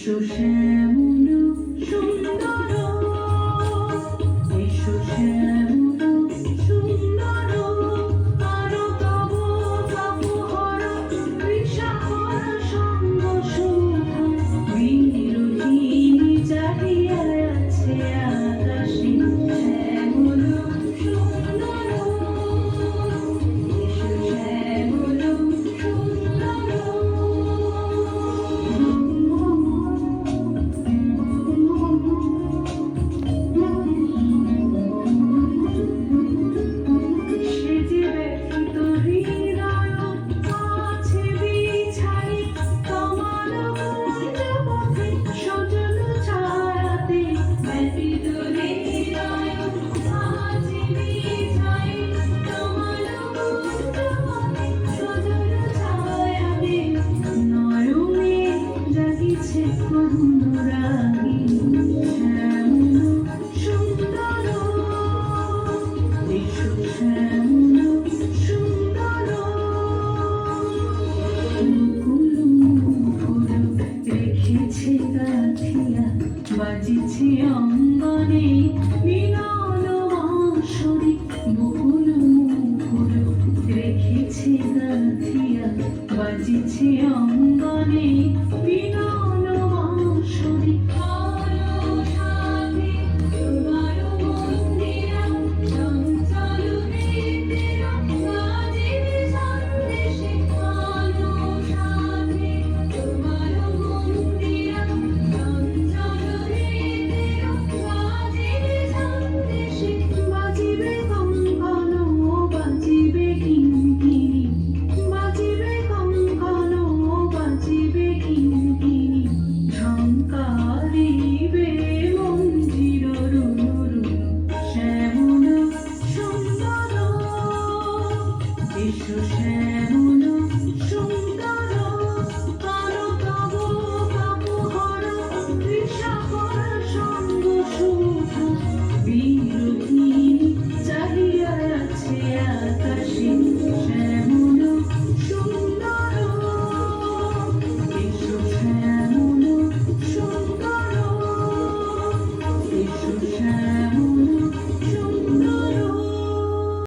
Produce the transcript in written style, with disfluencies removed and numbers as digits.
এসো শ্যামল সুন্দর, এসো শ্যামল সুন্দর, আরো তব তপহর কৃষাকর সঙ্গ সুখ, বিরোহিণী চাহিয়া আছে আকাশে শ্যামল সুন্দর, এসো শ্যামল সুন্দর। বাজিছে অঙ্গনে মিলন বাঁশরি, বকুল মুকুল রেখেছে গাথিয়া, বাজিছে